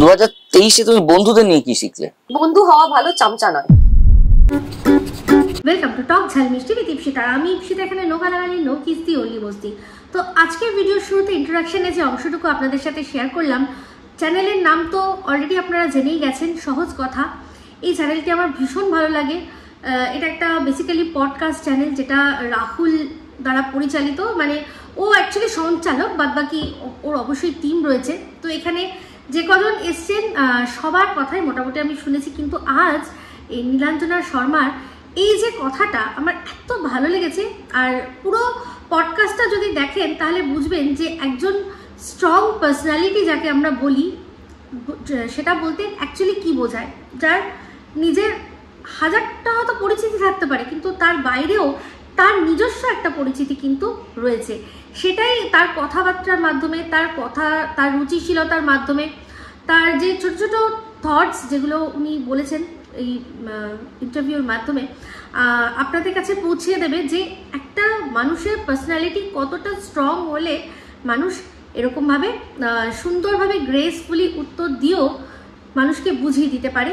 2023-এ তুমি বন্ধুদের নিয়ে কি শিখলে? বন্ধু হওয়া ভালো, চামচা নয়। ওয়েলকাম টু টক ঝাল মিষ্টি উইথ ইপসিতা। আমি ইপসিতা, এখানে নো গালাগালি, নো কিস্তি, ওনলি বস্তি। তো আজকের ভিডিওর শুরুতে ইন্ট্রোডাকশনে যে অংশটুকু আপনাদের সাথে শেয়ার করলাম, চ্যানেলের নাম তো অলরেডি আপনারা জেনেই গেছেন, সহজ কথা। এই চ্যানেলটি আমার ভীষণ ভালো লাগে। এটা একটা বেসিক্যালি পডকাস্ট চ্যানেল, যেটা রাহুল দ্বারা পরিচালিত। মানে ও অ্যাকচুয়ালি সঞ্চালক, বাদবাকি ওর অবশ্যই টিম রয়েছে। তো এখানে যে কজন এসছেন সবার কথাই মোটামুটি আমি শুনেছি, কিন্তু আজ এই নীলাঞ্জনা শর্মার এই যে কথাটা আমার এত ভালো লেগেছে। আর পুরো পডকাস্টটা যদি দেখেন তাহলে বুঝবেন যে একজন স্ট্রং পার্সোনালিটি যাকে আমরা বলি, সেটা বলতে অ্যাকচুয়ালি কি বোঝায়, যার নিজের হাজারটা হয়তো পরিচিতি থাকতে পারে, কিন্তু তার বাইরেও তার নিজস্ব একটা পরিচিতি কিন্তু রয়েছে। সেটাই তার কথাবার্তার মাধ্যমে, তার রুচিশীলতার মাধ্যমে, তার যে ছোট ছোট থটস যেগুলো উনি বলেছেন এই ইন্টারভিউর মাধ্যমে আপনাদের কাছে পৌঁছিয়ে দেবে যে একটা মানুষের পার্সোনালিটি কতটা স্ট্রং হলে মানুষ এরকমভাবে সুন্দরভাবে গ্রেসফুলি উত্তর দিয়েও মানুষকে বুঝিয়ে দিতে পারে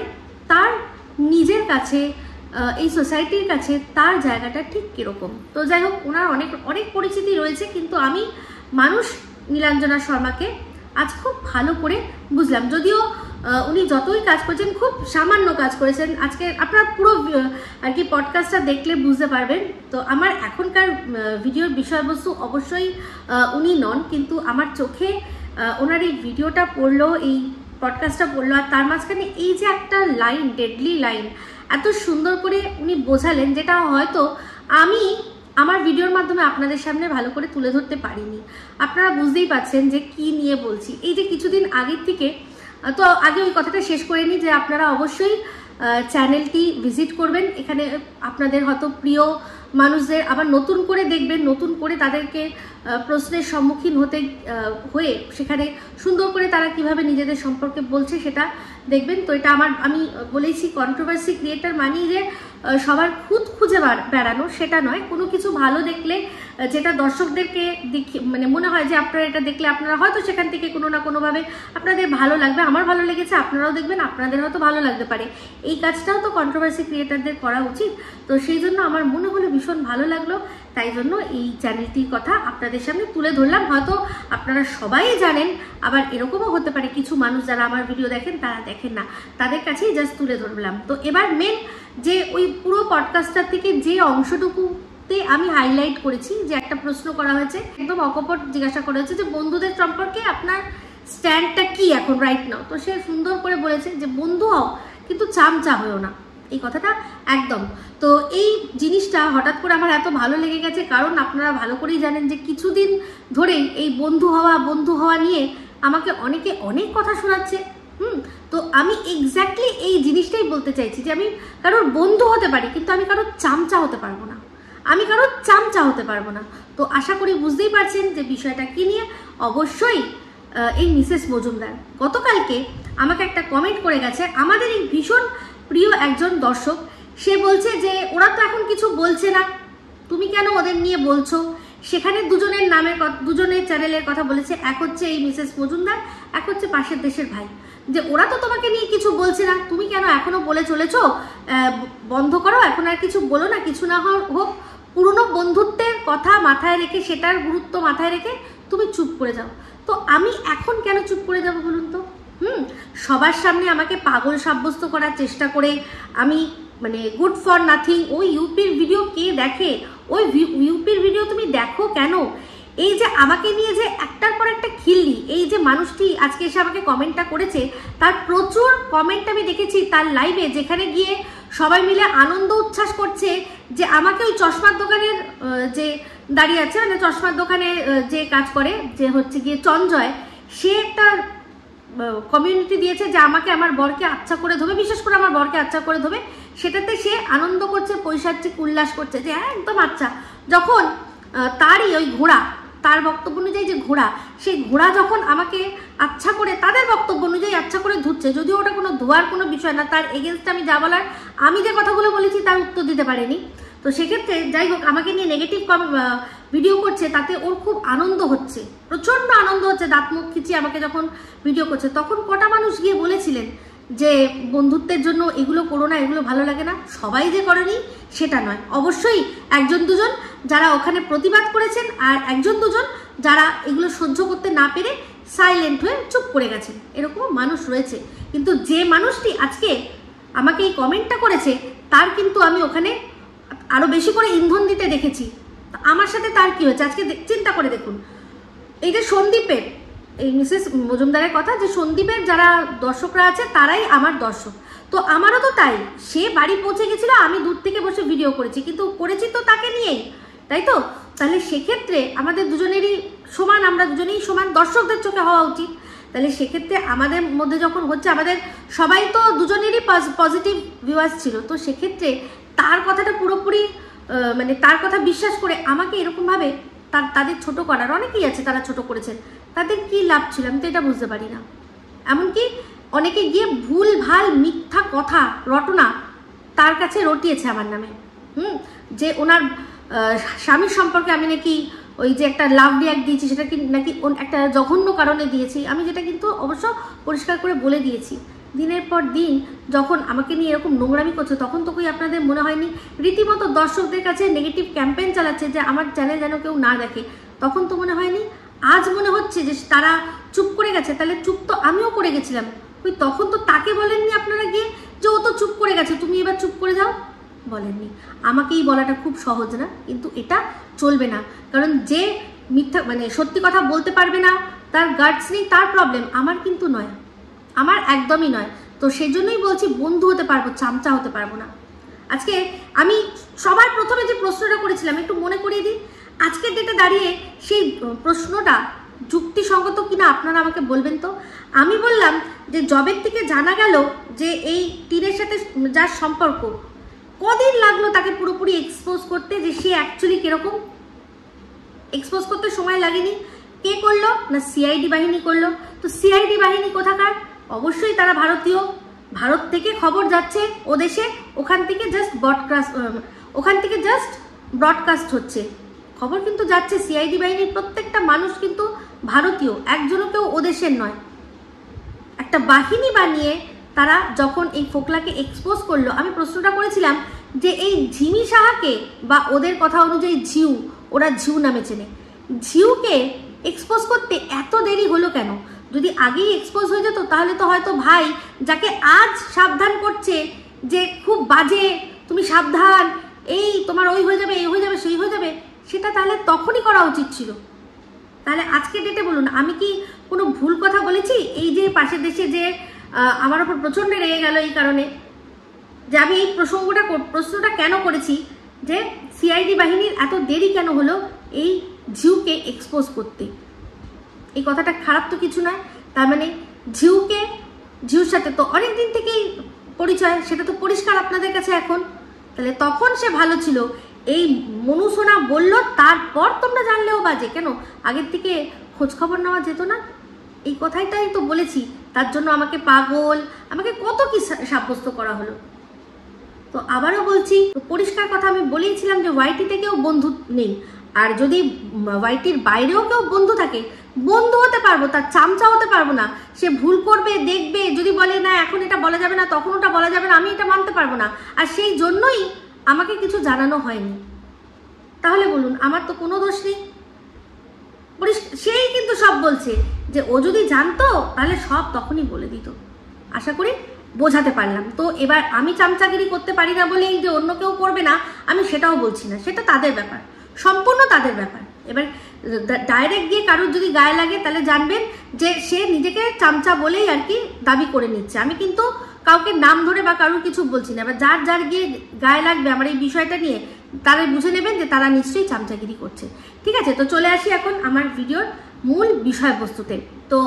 তার নিজের কাছে, এই সোসাইটির কাছে তার জায়গাটা ঠিক কীরকম। তো যাই হোক, ওনার অনেক অনেক পরিচিতি রয়েছে, কিন্তু আমি মানুষ নীলাঞ্জনা শর্মাকে আজ খুব ভালো করে বুঝলাম। যদিও উনি যতই কাজ করেছেন, খুব সামান্য কাজ করেছেন। আজকে আপনারা পুরো আর কি পডকাস্টটা দেখলে বুঝতে পারবেন। তো আমার এখনকার ভিডিওর বিষয়বস্তু অবশ্যই উনি নন, কিন্তু আমার চোখে ওনার এই ভিডিওটা পড়লো, এই পডকাস্টটা পড়লো, আর তার মাঝখানে এই যে একটা লাইন, ডেডলি লাইন এত সুন্দর করে উনি বোঝালেন, যেটা হয়তো আমি আমার ভিডিওর মাধ্যমে আপনাদের সামনে ভালো করে তুলে ধরতে পারিনি। আপনারা বুঝতেই পারছেন যে কি নিয়ে বলছি। এই যে কিছুদিন আগের থেকে, তো আগে ওই কথাটা শেষ করে নিই যে আপনারা অবশ্যই চ্যানেলটি ভিজিট করবেন। এখানে আপনাদের হয়তো প্রিয় মানুষদের আবার নতুন করে দেখবেন, নতুন করে তাদেরকে প্রশ্নের সম্মুখীন হয়ে সেখানে সুন্দর করে তারা কিভাবে নিজেদের সম্পর্কে বলছে সেটা দেখবেন। তো এটা আমি বলেছি, কন্ট্রোভার্সি ক্রিয়েটার মানি যে সবার খুদ খুঁজে বেড়ানো, সেটা নয়। কোনো কিছু ভালো দেখলে, যেটা দর্শকদেরকে মানে মনে হয় যে আপনারা এটা দেখলে আপনারা হয়তো সেখান থেকে কোনো না কোনোভাবে আপনাদের ভালো লাগবে। আমার ভালো লেগেছে, আপনারাও দেখবেন, আপনাদের হয়তো ভালো লাগতে পারে। এই কাজটাও তো কন্ট্রোভার্সি ক্রিয়েটারদের করা উচিত। তো সেই জন্য আমার মনে হলো ভীষণ ভালো লাগলো, তাই জন্য এই চ্যানেলটির কথা আপনাদের সামনে তুলে ধরলাম। হয়তো আপনারা সবাই জানেন, আবার এরকমও হতে পারে কিছু মানুষ যারা আমার ভিডিও দেখেন তারা দেখেন না, তাদের কাছেই জাস্ট তুলে ধরলাম। তো এবার মেন যে ওই পুরো পডকাস্টটার থেকে যে অংশটুকুতে আমি হাইলাইট করেছি, যে একটা প্রশ্ন করা হয়েছে, একদম অকপট জিজ্ঞাসা করা হয়েছে যে বন্ধুদের সম্পর্কে আপনার স্ট্যান্ডটা কি এখন রাইট নাও। তো সে সুন্দর করে বলেছে যে বন্ধু হও, কিন্তু চামচা হয়েও না। এই কথাটা একদম। তো এই জিনিসটা হঠাৎ করে আমার এত ভালো লেগে গেছে, কারণ আপনারা ভালো করেই জানেন যে কিছুদিন ধরেই এই বন্ধু হওয়া নিয়ে আমাকে অনেকে অনেক কথা শোনাচ্ছে। তো আমি এক্স্যাক্টলি এই জিনিসটাই বলতে চাইছি যে আমি কারোর বন্ধু হতে পারি, কিন্তু আমি কারোর চামচা হতে পারবো না। তো আশা করি বুঝতেই পারছেন যে বিষয়টা কি নিয়ে। অবশ্যই এই মিসেস মজুমদার গতকালকে আমাকে একটা কমেন্ট করে গেছে, আমাদের এই ভীষণ প্রিয় একজন দর্শক। সে বলছে যে ওরা তো এখন কিছু বলছে না, তুমি কেন ওদের নিয়ে বলছো? সেখানে দুজনের চ্যানেলের কথা বলেছে। এক হচ্ছে এই মিসেস মজুমদার, এক হচ্ছে পাশের দেশের ভাই। যে ওরা তো তোমাকে নিয়ে কিছু বলছে না, তুমি কেন এখনো বলে চলেছো বন্ধ করো, এখন আর কিছু বলো না, কিছু না হোক। পুরনো বন্ধুত্বের কথা মাথায় রেখে, সেটার গুরুত্ব মাথায় রেখে তুমি চুপ করে যাও। তো আমি এখন কেন চুপ করে যাবো বলুন তো? সবার সামনে আমাকে পাগল সাব্যস্ত করার চেষ্টা করে আমি মানে গুড ফর নাথিং। ওই ইউপির ভিডিও কে দেখে? ওই ইউপির ভিডিও তুমি দেখো কেন? এই যে আমাকে নিয়ে যে একটার পর একটা খিল্লি, এই যে মানুষটি আজকে এসে আমাকে কমেন্টটা করেছে, তার প্রচুর কমেন্ট আমি দেখেছি তার লাইভে, যেখানে গিয়ে সবাই মিলে আনন্দ উচ্ছ্বাস করছে যে আমাকে ওই চশমার দোকানের যে দাঁড়িয়ে আছে, মানে চশমার দোকানে যে কাজ করে, যে হচ্ছে গিয়ে চঞ্জয়, সে একটা কমিউনিটি দিয়েছে যে আমাকে আমার বরকে আচ্ছা করে ধোবে, বিশেষ করে আমার বরকে আচ্ছা করে ধোবে। সেটাতে সে আনন্দ করছে, পৈশাচিক উল্লাস করছে যে হ্যাঁ একদম আচ্ছা। যখন তারই ওই ঘোড়া, তার বক্তব্য অনুযায়ী যে ঘোড়া, সেই ঘোড়া যখন আমাকে আচ্ছা করে, তাদের বক্তব্য অনুযায়ী আচ্ছা করে ধুচ্ছে, যদিও ওটা কোনো ধোয়ার কোনো বিষয় না, তার এগেনস্টে আমি যা বলার, আমি যে কথাগুলো বলেছি তার উত্তর দিতে পারেনি। তো সেক্ষেত্রে যাই হোক, আমাকে নিয়ে নেগেটিভ ভিডিও করছে তাতে ওর খুব আনন্দ হচ্ছে, প্রচণ্ড আনন্দ হচ্ছে, দাঁত মুখ খিচিয়ে আমাকে যখন ভিডিও করছে। তখন কটা মানুষ গিয়ে বলেছিলেন যে বন্ধুত্বের জন্য এগুলো করো না, এগুলো ভালো লাগে না। সবাই যে করেনি সেটা নয়, অবশ্যই একজন দুজন যারা ওখানে প্রতিবাদ করেছেন, আর একজন দুজন যারা এগুলো সহ্য করতে না পেরে সাইলেন্ট হয়ে চুপ করে গেছেন, এরকমও মানুষ রয়েছে। কিন্তু যে মানুষটি আজকে আমাকে এই কমেন্টটা করেছে তার কিন্তু আমি ওখানে আরো বেশি করে ইন্ধন দিতে দেখেছি। আমার সাথে তার কি হয়েছে আজকে চিন্তা করে দেখুন। এই যে সন্দীপের, এই মিসেস মজুমদারের কথা, যে সন্দীপের যারা দর্শকরা আছে তারাই আমার দর্শক, তো আমারও তো তাই। সে বাড়ি পৌঁছে গেছিল, আমি দূর থেকে বসে ভিডিও করেছি, কিন্তু করেছি তো তাকে নিয়েই, তাই তো? তাহলে সেক্ষেত্রে আমাদের দুজনেরই সমান, আমরা দুজনেই সমান দর্শকদের চোখে হওয়া উচিত। তাহলে সেক্ষেত্রে আমাদের মধ্যে যখন হচ্ছে, আমাদের সবাই তো দুজনেরই পজিটিভ ভিউয়ার্স ছিল, তো সেক্ষেত্রে তার কথাটা পুরোপুরি মানে তার কথা বিশ্বাস করে আমাকে এরকমভাবে তাদের ছোট করার, অনেকেই আছে তারা ছোট করেছেন, তাদের কি লাভ ছিল আমি তো এটা বুঝতে পারি না। এমনকি অনেকে গিয়ে ভুল ভাল মিথ্যা কথা রটনা তার কাছে রটিয়েছে আমার নামে, যে ওনার স্বামীর সম্পর্কে আমি নাকি ওই যে একটা লাভ রিয়াক্ট দিয়েছি, সেটা কি নাকি একটা জঘন্য কারণে দিয়েছি, আমি যেটা কিন্তু অবশ্য পরিষ্কার করে বলে দিয়েছি। দিনের পর দিন যখন আমাকে নিয়ে এরকম নোংরামি করছে, তখন তো কই আপনাদের মনে হয়নি রীতিমতো দর্শকদের কাছে নেগেটিভ ক্যাম্পেইন চালাচ্ছে যে আমার চ্যানেল যেন কেউ না দেখে? তখন তো মনে হয়নি। আজ মনে হচ্ছে যে তারা চুপ করে গেছে, তাহলে চুপ তো আমিও করে গেছিলাম। ওই তখন তো তাকে বলেননি আপনারা গিয়ে যে ও তো চুপ করে গেছে, তুমি এবার চুপ করে যাও, বলেননি। আমাকেই বলাটা খুব সহজ না, কিন্তু এটা চলবে না। কারণ যে মিথ্যা মানে সত্যি কথা বলতে পারবে না, তার গার্ডস নেই, তার প্রবলেম, আমার কিন্তু নয়, আমার একদমই নয়। তো সেই জন্যই বলছি বন্ধু হতে পারবো, চামচা হতে পারবো না। আজকে আমি সবার প্রথমে যে প্রশ্নটা করেছিলাম একটু মনে করিয়ে দিই, আজকের ডেটে দাঁড়িয়ে সেই প্রশ্নটা যুক্তিসঙ্গত কিনা আপনারা আমাকে বলবেন তো। আমি বললাম যে জবের থেকে জানা গেল যে এই টিনের সাথে যার সম্পর্ক, কদিন লাগলো তাকে পুরোপুরি এক্সপোজ করতে, যে সে অ্যাকচুয়ালি কিরকম? এক্সপোজ করতে সময় লাগেনি। কে করলো না? সিআইডি বাহিনী করলো। তো সিআইডি বাহিনী কোথাকার? অবশ্যই তারা ভারতীয়, ভারত থেকে খবর যাচ্ছে ও দেশে, ওখান থেকে জাস্ট ব্রডকাস্ট হচ্ছে খবর, কিন্তু যাচ্ছে। সিআইডি বাহিনীর প্রত্যেকটা মানুষ কিন্তু ভারতীয়, একজনও কেউ ও দেশের নয়। একটা বাহিনী বানিয়ে তারা যখন এই ফোকলাকে এক্সপোজ করলো, আমি প্রশ্নটা করেছিলাম যে এই ঝিমি সাহাকে বা ওদের কথা অনুযায়ী ঝিউ, ওরা ঝিউ নামে চেনে, ঝিউকে এক্সপোজ করতে এত দেরি হলো কেন? যদি আগেই এক্সপোজ হয়ে যেত তাহলে তো হয়তো ভাই যাকে আজ সাবধান করছে যে খুব বাজে, তুমি সাবধান, এই তোমার ওই হয়ে যাবে, এই হয়ে যাবে, সেই হয়ে যাবে, সেটা তাহলে তখনই করা উচিত ছিল। তাহলে আজকে ডেটে বলুন আমি কি কোনো ভুল কথা বলেছি? এই যে পাশের দেশে যে আমার ওপর প্রচণ্ড রেগে গেল এই কারণে যে আমি এই প্রশ্নটা কেন করেছি যে সিআইডি বাহিনীর এত দেরি কেন হলো এই ঝিউকে এক্সপোজ করতে? এই কথাটা খারাপ তো কিছু নয়। তার মানে ঝিউর সাথে তো অনেক দিন থেকেই পরিচয়, সেটা তো পরিষ্কার আপনাদের কাছে এখন। তাহলে তখন সে ভালো ছিল, এই মনুসোনা বললো তারপর তোমরা জানলেও বাজে কেন? আগের থেকে খোঁজ খবর নেওয়া যেত না? এই কথাটাই তো বলেছি, তার জন্য আমাকে পাগল, আমাকে কত কি সাব্যস্ত করা হলো। তো আবারও বলছি, পরিষ্কার কথা আমি বলেইছিলাম যে ওয়াইটিতে কেউ বন্ধু নেই, আর যদি ওয়াইটির বাইরেও কেউ বন্ধু থাকে, বন্ধু হতে পারবো, তার চামচা হতে পারবো না। সে ভুল করবে, দেখবে, যদি বলে না এখন এটা বলা যাবে না, তখন ওটা বলা যাবে না, আমি এটা মানতে পারবো না। আর সেই জন্যই আমাকে কিছু জানানো হয়নি। তাহলে বলুন আমার তো কোনো দোষ নেই। সেই কিন্তু সব বলছে যে ও যদি জানতো তাহলে সব তখনই বলে দিত। আশা করি বোঝাতে পারলাম। তো এবার আমি চামচাগিরি করতে পারি না বলেই যে অন্য কেউ করবে না আমি সেটাও বলছি না, সেটা তাদের ব্যাপার, সম্পূর্ণ তাদের ব্যাপার। এবার ডাইরেক্ট গিয়ে কারোর যদি গায়ে লাগে তাহলে জানবেন যে সে নিজেকে চামচা বলেই আর কি দাবি করে নিচ্ছে। আমি কিন্তু কাউকে নাম ধরে বা কারোর কিছু বলছি না। এবার যার যার গিয়ে গায়ে লাগবে আমার এই বিষয়টা নিয়ে, তারাই বুঝে নেবেন যে তারা নিশ্চয়ই চামচাগিরি করছে। ঠিক আছে, তো চলে আসি এখন আমার ভিডিওর মূল বিষয়বস্তুতে। তো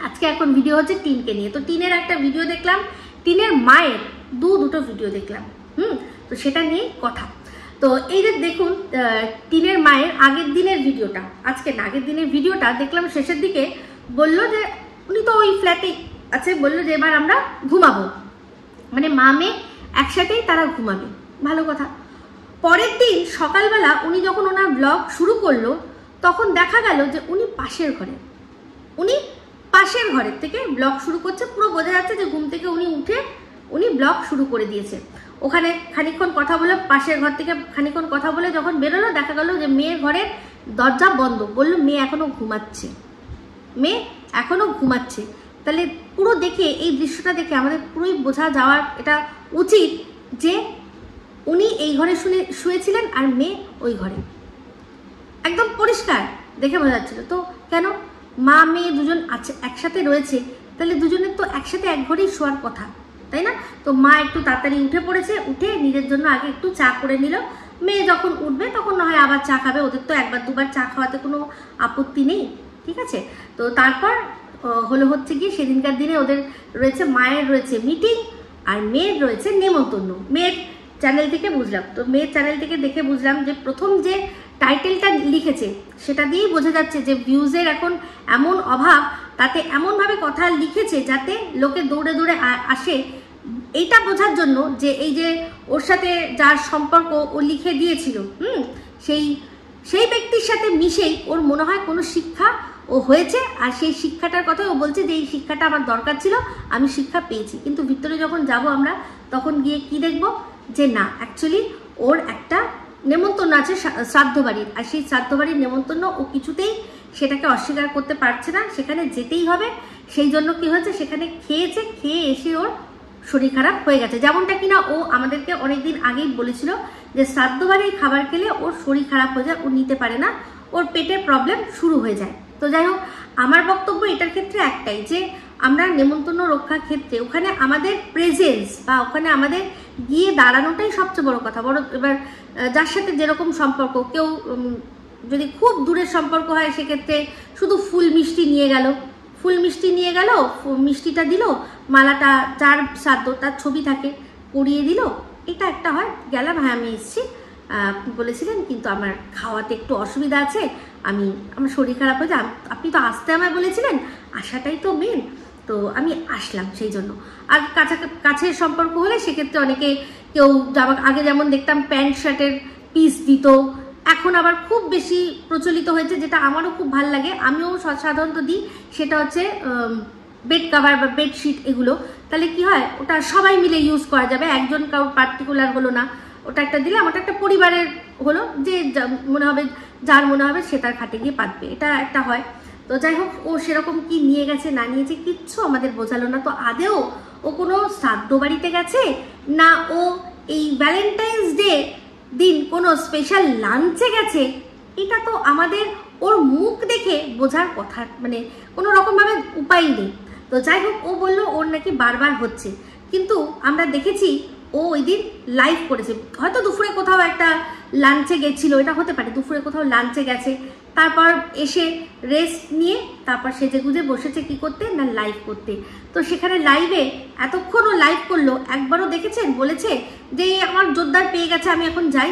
আজকে এখন ভিডিও হচ্ছে টিনকে নিয়ে। তো টিনের একটা ভিডিও দেখলাম, টিনের মায়ের দুটো ভিডিও দেখলাম, তো সেটা নিয়ে কথা। তো এই যে দেখুন টিনের মায়ের আগের দিনের ভিডিওটা, আজকে না আগের দিনের ভিডিওটা দেখলাম, শেষের দিকে বললো যে উনি তো ওই ফ্ল্যাটে আছে, বললো যে এবার আমরা ঘুমাবো, মানে মা মেয়ে একসাথেই তারা ঘুমাবে। ভালো কথা। পরের দিন সকালবেলা উনি যখন ওনার ব্লগ শুরু করলো তখন দেখা গেল যে উনি পাশের ঘরের থেকে ব্লগ শুরু করছে। পুরো বোঝা যাচ্ছে যে ঘুম থেকে উনি উঠে উনি ব্লগ শুরু করে দিয়েছে। ওখানে খানিকক্ষণ কথা বলে, পাশের ঘর থেকে খানিকক্ষণ কথা বলে যখন বেরোলো দেখা গেল যে মেয়ের ঘরের দরজা বন্ধ। বললো মেয়ে এখনো ঘুমাচ্ছে। তাহলে পুরো দেখে, এই দৃশ্যটা দেখে আমাদের পুরোই বোঝা যাওয়ার এটা উচিত যে উনি এই ঘরে শুয়েছিলেন আর মেয়ে ওই ঘরে, একদম পরিষ্কার দেখে বোঝা যাচ্ছিল। তো কেন মা মেয়ে দুজন আছে একসাথে রয়েছে, তাহলে দুজনের তো একসাথে এক ঘরেই শোয়ার কথা, তাই না? তো মা একটু তাড়াতাড়ি উঠে পড়েছে, উঠে নিজের জন্য আগে একটু চা করে নিল। মেয়ে যখন উঠবে তখন না হয় আবার চা খাবে, ওদের তো একবার দুবার চা খাওয়াতে কোনো আপত্তি নেই, ঠিক আছে? তো তারপর হচ্ছে কি সেদিনকার দিনে ওদের রয়েছে, মায়ের রয়েছে মিটিং আর মেয়ের রয়েছে নেমন্তন্ন। মেয়ের চ্যানেল থেকে বুঝলাম, তো মেয়ের চ্যানেল থেকে দেখে বুঝলাম যে প্রথম যে টাইটেলটা লিখেছে সেটা দিয়েই বোঝা যাচ্ছে যে ভিউজের এখন এমন অভাব, তাতে এমনভাবে কথা লিখেছে যাতে লোকে দৌড়ে দৌড়ে আসে, এইটা বোঝার জন্য যে এই যে ওর সাথে যার সম্পর্ক ও লিখে দিয়েছিল, সেই ব্যক্তির সাথে মিশেই ওর মনে হয় কোনো শিক্ষা ও হয়েছে। আর সেই শিক্ষাটার কথা ও বলছে যে এই শিক্ষাটা আমার দরকার ছিল, আমি শিক্ষা পেয়েছি। কিন্তু ভিতরে যখন যাব আমরা তখন গিয়ে কি দেখব যে না, অ্যাকচুয়ালি ওর একটা নেমন্তন্ন আছে শ্রাদ্ধ বাড়ির, আর সেই শ্রাদ্ধ বাড়ির নেমন্তন্ন ও কিছুতেই সেটাকে অস্বীকার করতে পারছে না, সেখানে যেতেই হবে। সেই জন্য কি হয়েছে, সেখানে খেয়ে এসে ওর শরীর খারাপ হয়ে গেছে। যেমনটা কিনা ও আমাদেরকে অনেকদিন আগেই বলেছিল যে শ্রাদ্ধ বাড়ির খাবার খেলে ওর শরীর খারাপ হয়ে যায়, ও নিতে পারে না, ওর পেটের প্রবলেম শুরু হয়ে যায়। তো যাই হোক, আমার বক্তব্য এটার ক্ষেত্রে একটাই যে আমরা নেমন্তন্ন রক্ষার ক্ষেত্রে ওখানে আমাদের প্রেজেন্স বা ওখানে আমাদের গিয়ে দাঁড়ানোটাই সবচেয়ে বড় কথা। এবার যার সাথে যেরকম সম্পর্ক, কেউ যদি খুব দূরের সম্পর্ক হয় সেক্ষেত্রে শুধু ফুল মিষ্টি নিয়ে গেল, মিষ্টিটা দিল, মালাটা যার শ্রাদ্ধ তার ছবি থাকে পরিয়ে দিল, এটা একটা হয়। গেলাম, হ্যাঁ আমি এসেছি, আপনি বলেছিলেন কিন্তু আমার খাওয়াতে একটু অসুবিধা আছে, আমার শরীর খারাপ হয়েছে, আপনি তো আসতে আমায় বলেছিলেন, আসাটাই তো মেন, তো আমি আসলাম সেই জন্য। আর কাছের সম্পর্ক হলে সেক্ষেত্রে অনেকে কেউ আগে যেমন দেখতাম প্যান্ট শার্টের পিস দিত, এখন আবার খুব বেশি প্রচলিত হয়েছে, যেটা আমারও খুব ভালো লাগে, আমিও সাধারণত দিই, সেটা হচ্ছে বেড কাভার বা বেডশিট। এগুলো তাহলে কি হয়, ওটা সবাই মিলে ইউজ করা যাবে, একজন কারোর পার্টিকুলার হলো না, ওটা একটা দিলাম, ওটা একটা পরিবারের হলো, যে যার মনে হবে সে তার খাটে গিয়ে পাতবে, এটা একটা হয়। তো যাই হোক, ও সেরকম কি নিয়ে গেছে না নিয়েছে কিচ্ছু আমাদের বোঝালো না। তো আদেও ও কোনো শ্রাদ্ধ বাড়িতে গেছে না, ও এই ভ্যালেন্টাইন্স ডে দিন কোনো স্পেশাল লাঞ্চে গেছে, এটা তো আমাদের ওর মুখ দেখে বোঝার কথা, মানে কোনো রকমভাবে উপায় নেই। তো যাই হোক, ও বললো ওর নাকি বারবার হচ্ছে, কিন্তু আমরা দেখেছি ও ওই দিন লাইভ করেছে, হয়তো দুপুরে কোথাও একটা লাঞ্চে গেছিল, এটা হতে পারে, দুপুরে কোথাও লাঞ্চে গেছে, তারপর এসে রেস্ট নিয়ে তারপর সেজে গুজে বসেছে কি করতে না, লাইভ করতে। তো সেখানে লাইভে এতক্ষণও লাইভ করলো, একবারও দেখেছেন বলেছে যে আমার জোরদার পেয়ে গেছে, আমি এখন যাই?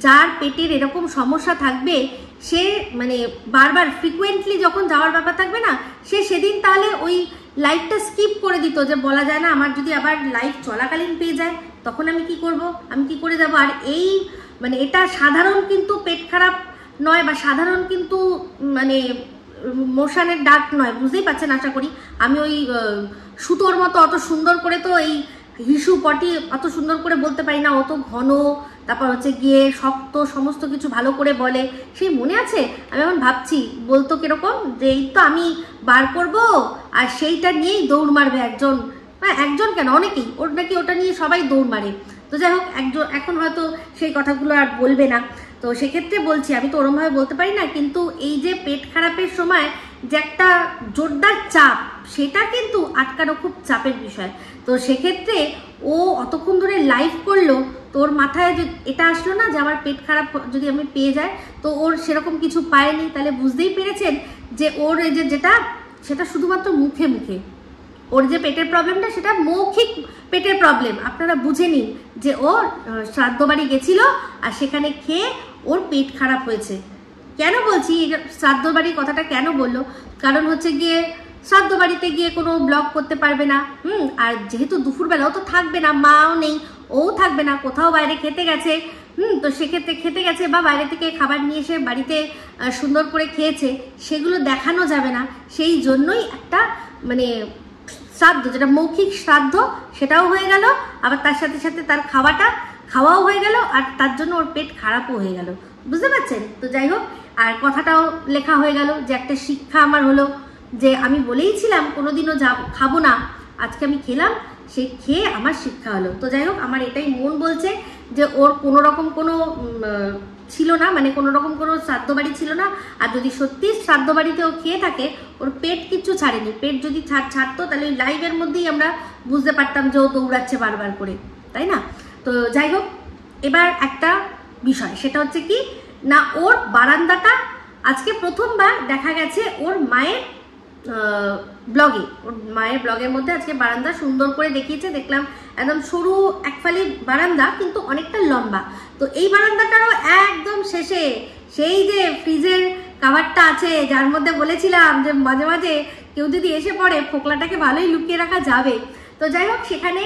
যার পেটের এরকম সমস্যা থাকবে সে মানে বারবার ফ্রিকুয়েন্টলি যখন যাওয়ার ব্যাপার থাকবে না, সে সেদিন তাহলে ওই লাইভটা স্কিপ করে দিত, যে বলা যায় না আমার যদি আবার লাইভ চলাকালীন পেয়ে যায় তখন আমি কি করব, আমি কি করে যাব। আর এই মানে এটা সাধারণ কিন্তু পেট খারাপ নয়, বা সাধারণ কিন্তু মানে মোশনের ডাক নয়, বুঝতেই পারছেন আশা করি। আমি ওই সুতোর মতো অত সুন্দর করে তো এই হিসু পটি অত সুন্দর করে বলতে পারি না, অত ঘন, তারপর হচ্ছে গিয়ে শক্ত, সমস্ত কিছু ভালো করে বলে। সেই মনে আছে, আমি এখন ভাবছি বলতো কিরকম, যে এই তো আমি বার করব আর সেইটা নিয়েই দৌড় মারবে একজন, একজন কেন অনেকেই, ওর নাকি ওটা নিয়ে সবাই দৌড় মারে। তো যাই হোক, এখন হয়তো সেই কথাগুলো আর বলবে না। তো সেক্ষেত্রে বলছি, আমি তো ওরমভাবে বলতে পারি না, কিন্তু এই যে পেট খারাপের সময় যে একটা জোরদার চাপ, সেটা কিন্তু আটকানো খুব চাপের বিষয়। তো সেক্ষেত্রে ও অতক্ষণ ধরে লাইভ করলো, তোর মাথায় এটা আসলো না যে আমার পেট খারাপ যদি আমি পেয়ে যাই, তো ওর সেরকম কিছু পায়নি, তাহলে বুঝতেই পেরেছেন যে ওর এই যেটা সেটা শুধুমাত্র মুখে মুখে, ওর যে পেটের প্রবলেমটা সেটা মৌখিক পেটের প্রবলেম। আপনারা বুঝে নিন যে ও শ্রাদ্ধ বাড়ি গেছিল আর সেখানে খেয়ে ওর পেট খারাপ হয়েছে। কেন বলছি শ্রাদ্ধ বাড়ির কথাটা কেন বললো, কারণ হচ্ছে গিয়ে শ্রাদ্ধ বাড়িতে গিয়ে কোনো ব্লগ করতে পারবে না, আর যেহেতু দুপুরবেলা ও তো থাকবে না, মাও নেই, ও থাকবে না, কোথাও বাইরে খেতে গেছে, তো সেক্ষেত্রে খেতে গেছে বা বাইরে থেকে খাবার নিয়ে এসে বাড়িতে সুন্দর করে খেয়েছে, সেগুলো দেখানো যাবে না। সেই জন্যই একটা মানে শ্রাদ্ধ, যেটা মৌখিক শ্রাদ্ধ, সেটাও হয়ে গেল, আবার তার সাথে সাথে তার খাওয়াও হয়ে গেল, আর তার জন্য ওর পেট খারাপও হয়ে গেল, বুঝতে পারছেন? তো যাই হোক, আর কথাটাও লেখা হয়ে গেল, যে একটা শিক্ষা আমার হলো, যে আমি বলেইছিলাম কোনোদিনও খাবো না, আজকে আমি খেলাম, সে খেয়ে আমার শিক্ষা হলো। তো যাই হোক, আমার এটাই মন বলছে যে ওর কোনো রকম কোনো ছিল না, মানে কোনো রকম কোনো শ্রাদ্ধ বাড়ি ছিল না। আর যদি সত্যি শ্রাদ্ধ বাড়িতে ও খেয়ে থাকে, ওর পেট কিচ্ছু ছাড়েনি। পেট যদি ছাড়তো তাহলে ওই লাইভের মধ্যেই আমরা বুঝতে পারতাম যে ও দৌড়াচ্ছে বারবার করে, তাই না? তো যাই হোক, এবার একটা বিষয়, সেটা হচ্ছে কি না, ওর বারান্দাটা আজকে প্রথমবার দেখা গেছে ওর মায়ের ব্লগে, ওর মায়ের ব্লগের মধ্যে আজকে বারান্দা সুন্দর করে দেখিয়েছে। দেখলাম একদম সরু একফালি বারান্দা, কিন্তু অনেকটা লম্বা। তো এই বারান্দাটারও একদম শেষে সেই যে ফ্রিজের কাভারটা আছে, যার মধ্যে বলেছিলাম যে মাঝে মাঝে কেউ যদি এসে পড়ে ফোকলাটাকে ভালোই লুকিয়ে রাখা যাবে। তো যাই হোক, সেখানে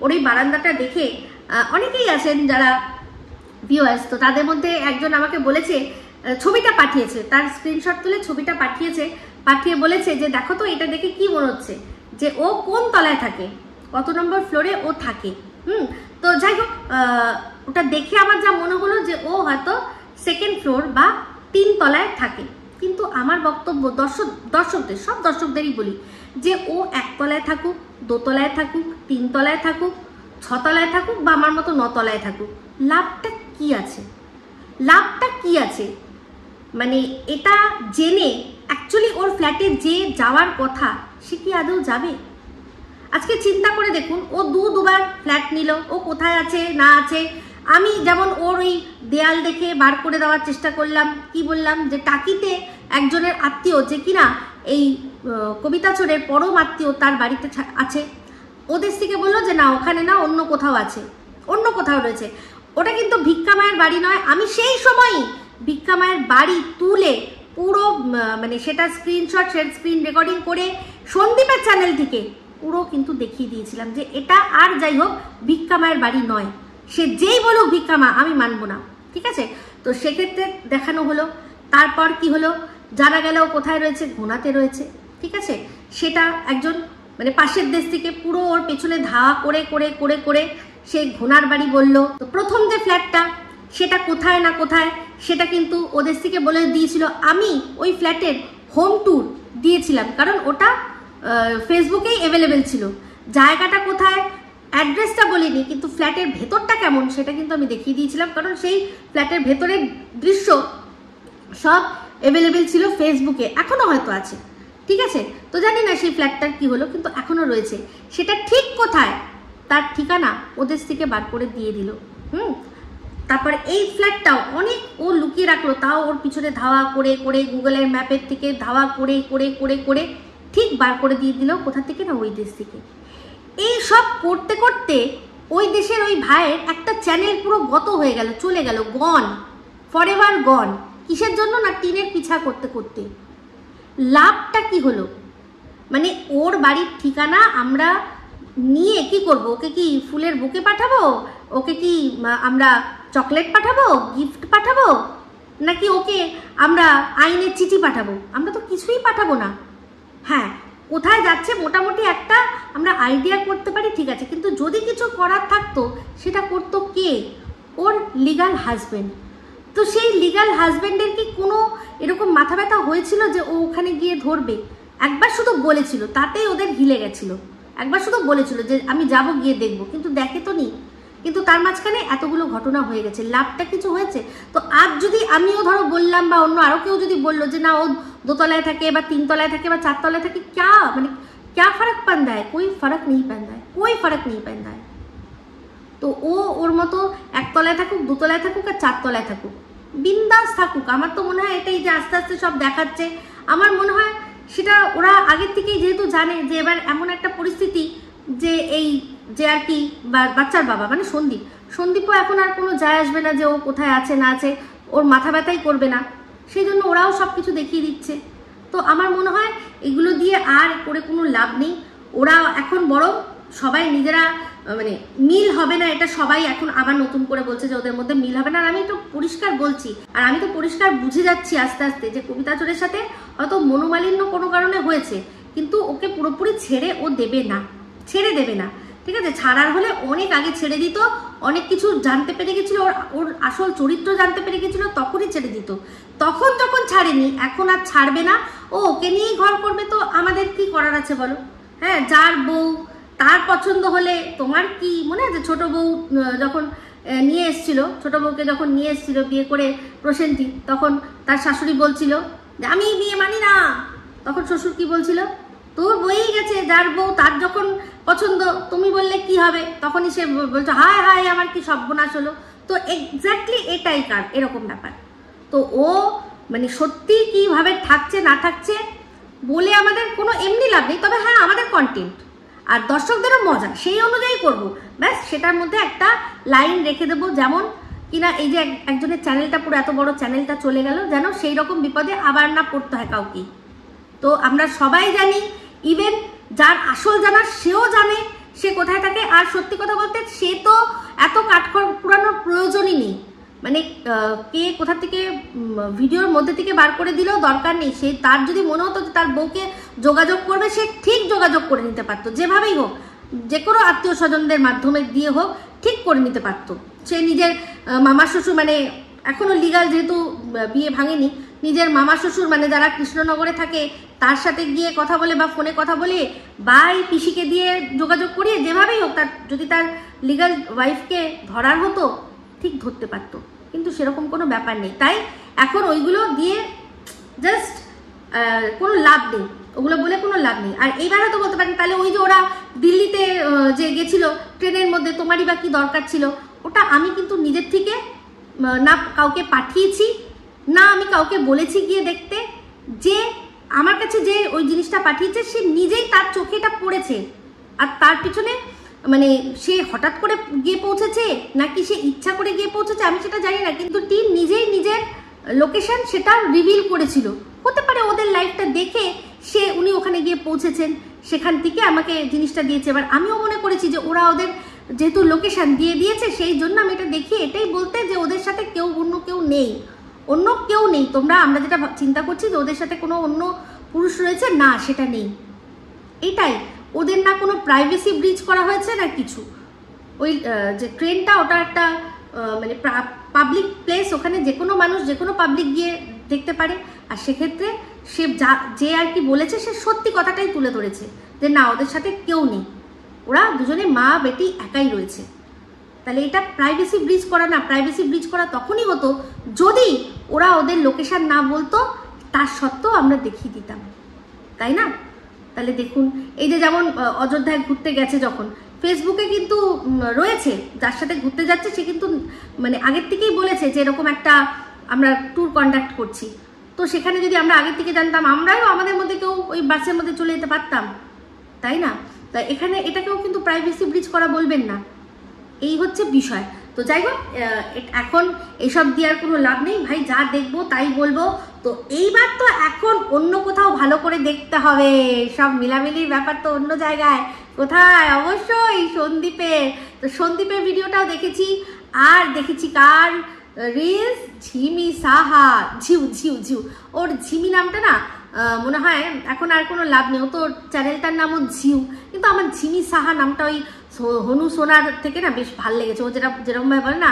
ওর এই বারান্দাটা দেখে অনেকেই আছেন যারা ভিউয়ার্স, তো তাদের মধ্যে একজন আমাকে বলেছে, ছবিটা পাঠিয়েছে, তার স্ক্রিনশট তুলে ছবিটা পাঠিয়ে বলেছে যে দেখো তো, এটা দেখে কি মনে হচ্ছে যে ও কোন তলায় থাকে, কত নম্বর ফ্লোরে ও থাকে। তো যাই হোক, ওটা দেখে আমার যা মনে হলো যে ও হয়তো সেকেন্ড ফ্লোর বা 3 তলায় থাকে। কিন্তু আমার বক্তব্য দর্শকদের, সব দর্শকদেরই বলি, যে ও 1 তলায় থাকুক, 2 তলায় থাকুক, 3 তলায় থাকুক, 6 তলায় থাকুক, বা আমার মতো 9 তলায় থাকুক, লাভটা কি আছে? লাভটা কি আছে? মানে এটা জেনে অ্যাকচুয়ালি ওর ফ্ল্যাটে যে যাওয়ার কথা, সে কি আদৌ যাবে? আজকে চিন্তা করে দেখুন, ও দুবার ফ্ল্যাট নিল, ও কোথায় আছে না আছে। আমি যেমন ওর ওই দেয়াল দেখে বার করে দেওয়ার চেষ্টা করলাম, কি বললাম, যে টাকিতে একজনের আত্মীয়, যে কিনা এই কবিতা চোরের পরম আত্মীয়, তার বাড়িতে আছে। ওদের থেকে বললো যে না, ওখানে না, অন্য কোথাও আছে, অন্য কোথাও রয়েছে। ওটা কিন্তু ভিক্ষা মায়ের বাড়ি নয়। আমি সেই সময়ই ভিক্ষা মায়ের বাড়ি তুলে পুরো মানে সেটা স্ক্রিনশট, স্ক্রিন রেকর্ডিং করে সন্দীপের চ্যানেল থেকে পুরো কিন্তু দেখিয়ে দিয়েছিলাম যে এটা আর যাই হোক ভিক্ষা মায়ের বাড়ি নয়। সে যেই বলুক ভিক্ষা মা, আমি মানবো না, ঠিক আছে? তো সেক্ষেত্রে দেখানো হলো। তারপর কি হলো, জানা গেল কোথায় রয়েছে, ঘোনাতে রয়েছে, ঠিক আছে? সেটা একজন মানে পাশের দেশ থেকে পুরো ওর পেছনে ধাওয়া করে করে করে করে সে ঘোনার বাড়ি বললো। তো প্রথম যে ফ্ল্যাটটা, সেটা কোথায় না কোথায়, সেটা কিন্তু ওদের থেকে বলে দিয়েছিল। আমি ওই ফ্ল্যাটের হোম ট্যুর দিয়েছিলাম, কারণ ওটা ফেসবুকেই অ্যাভেলেবেল ছিল। জায়গাটা কোথায়, অ্যাড্রেসটা বলিনি, কিন্তু ফ্ল্যাটের ভেতরটা কেমন সেটা কিন্তু আমি দেখিয়ে দিয়েছিলাম, কারণ সেই ফ্ল্যাটের ভেতরের দৃশ্য সব অ্যাভেলেবেল ছিল ফেসবুকে, এখনও হয়তো আছে, ঠিক আছে? তো জানি না সেই ফ্ল্যাটটার কি হলো, কিন্তু এখনও রয়েছে। সেটা ঠিক কোথায়, তার ঠিকানা ওদের থেকে বার করে দিয়ে দিল। তারপর এই ফ্ল্যাটটাও অনেক ও লুকিয়ে রাখলো, তাও ওর পিছনে ধাওয়া করে করে গুগলের ম্যাপের থেকে ধাওয়া করে করে করে করে ঠিক বার করে দিয়ে দিল। কোথা থেকে না, ওই দেশ থেকে। এই সব করতে করতে ওই দেশের ওই ভাইয়ের একটা চ্যানেল পুরো গত হয়ে গেল, চলে গেল, গন, ফরএভার গন। কিসের জন্য না, টিনের পিছা করতে করতে। লাভটা কি হলো? মানে ওর বাড়ির ঠিকানা আমরা নিয়ে কি করব? ওকে কি ফুলের বুকে পাঠাবো? ওকে কি আমরা চকলেট পাঠাবো, গিফট পাঠাবো, নাকি ওকে আমরা আইনের চিঠি পাঠাবো? আমরা তো কিছুই পাঠাবো না। হ্যাঁ, কোথায় যাচ্ছে মোটামুটি একটা আমরা আইডিয়া করতে পারি, ঠিক আছে, কিন্তু যদি কিছু করার থাকতো সেটা করতো কে? ওর লিগাল হাজবেন্ড। তো সেই লিগাল হাজবেন্ডের কি কোনো এরকম মাথা ব্যথা হয়েছিল যে ও ওখানে গিয়ে ধরবে? একবার শুধু বলেছিল, তাতেই ওদের হিলে গেছিল। একবার শুধু বলেছিল যে আমি যাব, গিয়ে দেখবো, কিন্তু দেখে তো নি। কিন্তু তার মাঝখানে এতগুলো ঘটনা হয়ে গেছে, লাভটা কিছু হয়েছে? তো আজ যদি আমিও ধরো বললাম, বা অন্য আরও কেউ যদি বললো যে না, ও 2 তলায় থাকে বা 3 তলায় থাকে বা 4 তলায় থাকে, क्या फर्क पड़ता है? कोई फर्क नहीं पड़ता है, कोई फर्क नहीं पड़ता है। তো ও ওর মতো 1 তলায় থাকুক, 2 তলায় থাকুক আর 4 তলায় থাকুক, বিন্দাস থাকুক। আমার তো মনে হয় এটাই যে আস্তে আস্তে সব দেখাচ্ছে, আমার মনে হয় সেটা ওরা আগের থেকেই যেহেতু জানে যে এবার এমন একটা পরিস্থিতি যে এই যে আর কি বাচ্চার বাবা মানে সন্দীপও এখন আর কোনো যায় আসবে না যে ও কোথায় আছে না আছে, ওর মাথা ব্যথাই করবে না, সেই জন্য ওরাও সব কিছু দেখিয়ে দিচ্ছে। তো আমার মনে হয় এগুলো দিয়ে আর করে কোনো লাভ নেই। ওরা এখন বরং সবাই নিজেরা মানে মিল হবে না, এটা সবাই এখন আবার নতুন করে বলছে যে ওদের মধ্যে মিল হবে না। আর আমি তো পরিষ্কার বলছি, আর আমি তো পরিষ্কার বুঝে যাচ্ছি আস্তে আস্তে যে কবিতা চোরের সাথে হয়তো মনোমালিন্য কোনো কারণে হয়েছে, কিন্তু ওকে পুরোপুরি ছেড়ে ও দেবে না, ছেড়ে দেবে না, ঠিক আছে? ছাড়ার হলে অনেক আগে ছেড়ে দিত, অনেক কিছু জানতে পেরে গেছিল, ওর আসল চরিত্র জানতে পেরে গেছিল, তখনই ছেড়ে দিত। তখন যখন ছাড়েনি, এখন আর ছাড়বে না। ও ওকে নিয়েই ঘর করবে, তো আমাদের কি করার আছে বলো? হ্যাঁ, যার বউ তার পছন্দ হলে তোমার কি মনে আছে? ছোট বউ যখন নিয়ে এসছিল, ছোট বউকে যখন নিয়ে এসছিল বিয়ে করে প্রসেনজি, তখন তার শাশুড়ি বলছিল যে আমি বিয়ে মানি না। তখন শ্বশুর কি বলছিল? তোর বই গেছে, যার বউ তার যখন পছন্দ, তুমি বললে কি হবে? তখনই সে বলছো হায় হায় আমার কি সর্বনাশ হলো। তো এক্স্যাক্টলি এটাই কার এরকম ব্যাপার। তো ও মানে সত্যি কিভাবে থাকছে না থাকছে বলে আমাদের কোনো এমনি লাভ নেই, তবে হ্যাঁ আমাদের কন্টেন্ট আর দর্শকদেরও মজা সেই অনুযায়ী করব, ব্যাস। সেটার মধ্যে একটা লাইন রেখে দেবো, যেমন কিনা এই যে একজনের চ্যানেলটা, পুরো এত বড় চ্যানেলটা চলে গেল, যেন সেই রকম বিপদে আবার না পড়তে হয় কাউকে। তো আমরা সবাই জানি, ইভেন যার আসল জানার সেও জানে সে কোথায় থাকে। আর সত্যি কথা বলতে সে তো এত কাঠখড় পুরানোর প্রয়োজনই নেই, মানে কে কোথা থেকে ভিডিওর মধ্যে থেকে বার করে দিলেও দরকার নেই। সে তার যদি মনে হতো যে তার বউকে যোগাযোগ করবে, সে ঠিক যোগাযোগ করে নিতে পারতো, যেভাবেই হোক, যে কোনো আত্মীয় স্বজনদের মাধ্যমে দিয়ে হোক, ঠিক করে নিতে পারতো। সে নিজের মামা শ্বশুর, মানে এখনো লিগাল যেহেতু বিয়ে ভাঙেনি, নিজের মামা শ্বশুর মানে যারা কৃষ্ণনগরে থাকে তার সাথে গিয়ে কথা বলে বা ফোনে কথা বলে বা এই পিসিকে দিয়ে যোগাযোগ করিয়ে যেভাবেই হোক, তার যদি তার লিগাল ওয়াইফকে ধরার হতো ঠিক ধরতে পারতো, কিন্তু সেরকম কোনো ব্যাপার নেই। তাই এখন ওইগুলো দিয়ে জাস্ট কোনো লাভ নেই, ওগুলো বলে কোনো লাভ নেই। আর এইবার হয়তো বলতে পারেন তাহলে ওই যে ওরা দিল্লিতে যে গেছিল ট্রেনের মধ্যে, তোমারই বা কি দরকার ছিল? ওটা আমি কিন্তু নিজের থেকে না কাউকে পাঠিয়েছি, না আমি কাউকে বলেছি গিয়ে দেখতে। যে আমার কাছে যে ওই জিনিসটা পাঠিয়েছে সে নিজেই তার চোখে এটা পড়েছে, আর তার পিছনে মানে সে হঠাৎ করে গিয়ে পৌঁছেছে নাকি সে ইচ্ছা করে গিয়ে পৌঁছেছে আমি সেটা জানি না, কিন্তু টিম নিজেই নিজের লোকেশন সেটা রিভিল করেছিল। হতে পারে ওদের লাইফটা দেখে উনি ওখানে গিয়ে পৌঁছেছেন, সেখান থেকে আমাকে জিনিসটা দিয়েছে। এবার আমিও মনে করেছি যে ওরা ওদের যেহেতু লোকেশন দিয়ে দিয়েছে, সেই জন্য আমি এটা দেখি এটাই বলতে যে ওদের সাথে অন্য কেউ নেই। তোমরা আমরা যেটা চিন্তা করছি যে ওদের সাথে কোনো অন্য পুরুষ রয়েছে, না সেটা নেই। এটাই ওদের না কোনো প্রাইভেসি ব্রিচ করা হয়েছে না কিছু। ওই যে ট্রেনটা, ওটা একটা মানে পাবলিক প্লেস, ওখানে যে কোনো মানুষ যে কোনো পাবলিক গিয়ে দেখতে পারে। আর সেক্ষেত্রে সে যে আর কি বলেছে সে সত্যি কথাটাই তুলে ধরেছে যে না ওদের সাথে কেউ নেই, ওরা দুজনে মা বেটি একাই রয়েছে। তাহলে এটা প্রাইভেসি ব্রিচ করা না, প্রাইভেসি ব্রিচ করা তখনই হতো যদি ওরা ওদের লোকেশন না বলতো, তার সত্ত্বেও আমরা দেখিয়ে দিতাম, তাই না? তাহলে দেখুন এই যে যেমন অযোধ্যায় ঘুরতে গেছে, যখন ফেসবুকে কিন্তু রয়েছে যার সাথে ঘুরতে যাচ্ছে, সে কিন্তু মানে আগের থেকেই বলেছে যে এরকম একটা আমরা ট্যুর কন্ডাক্ট করছি। তো সেখানে যদি আমরা আগের থেকে জানতাম, আমরাও আমাদের মধ্যে কেউ ওই বাসের মধ্যে চলে যেতে পারতাম, তাই না? তাই এখানে এটাকেও কিন্তু প্রাইভেসি ব্রিচ করা বলবেন না, এই হচ্ছে বিষয়। তো যাই হোক, এখন এসব দিয়ে আর কোনো লাভ নেই ভাই, যা দেখবো তাই বলবো। তো এইবার তো এখন অন্য কোথাও ভালো করে দেখতে হবে, সব মিলামিলির ব্যাপার তো অন্য জায়গায়। কোথায়? অবশ্যই সন্দীপে। তো সন্দীপের ভিডিওটাও দেখেছি, আর দেখেছি কার রিলস, ঝিমি সাহা, ঝিউ। ওর ঝিমি নামটা না মনে হয় এখন আর কোনো লাভ নেই, ও তো চ্যানেলটার নামও ঝিউ, কিন্তু আমার ঝিমি সাহা নামটা ওই হনু সোনার থেকে না বেশ ভালো লেগেছে। ও যেরকমভাবে বলে না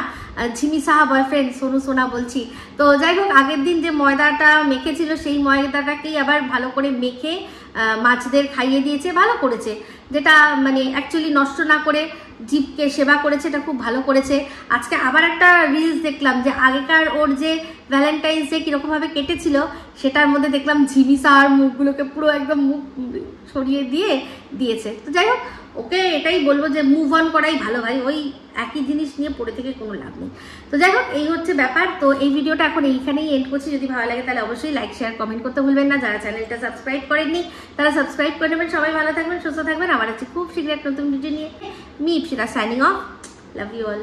ঝিমি সাহা বয়ফ্রেন্ড হনু সোনা বলছি। তো যাই হোক, আগের দিন যে ময়দাটা মেখেছিল সেই ময়দাটাকেই আবার ভালো করে মেখে মাছদের খাইয়ে দিয়েছে, ভালো করেছে। যেটা মানে অ্যাকচুয়ালি নষ্ট না করে জীবকে সেবা করেছে, এটা খুব ভালো করেছে। আজকে আবার একটা রিলস দেখলাম যে আগেকার ওর যে ভ্যালেন্টাইন্স ডে কীরকমভাবে কেটেছিল, সেটার মধ্যে দেখলাম ঝিমি সাহার মুখগুলোকে পুরো একদম মুখ সরিয়ে দিয়েছে। তো যাই হোক, ওকে এটাই বলবো যে মুভ অন করাই ভালো ভাই, ওই একই জিনিস নিয়ে পড়ে থেকে কোনো লাভ নেই। তো যাই হোক, এই হচ্ছে ব্যাপার। তো এই ভিডিওটা এখন এইখানেই এন্ড করছি। যদি ভালো লাগে তাহলে অবশ্যই লাইক শেয়ার কমেন্ট করতে ভুলবেন না। যারা চ্যানেলটা সাবস্ক্রাইব করেননি তারা সাবস্ক্রাইব করে নেবেন। সবাই ভালো থাকবেন, সুস্থ থাকবেন। আবার হচ্ছে খুব শীঘ্র নতুন ভিডিও নিয়ে। Me Ipsita signing off. Love you all.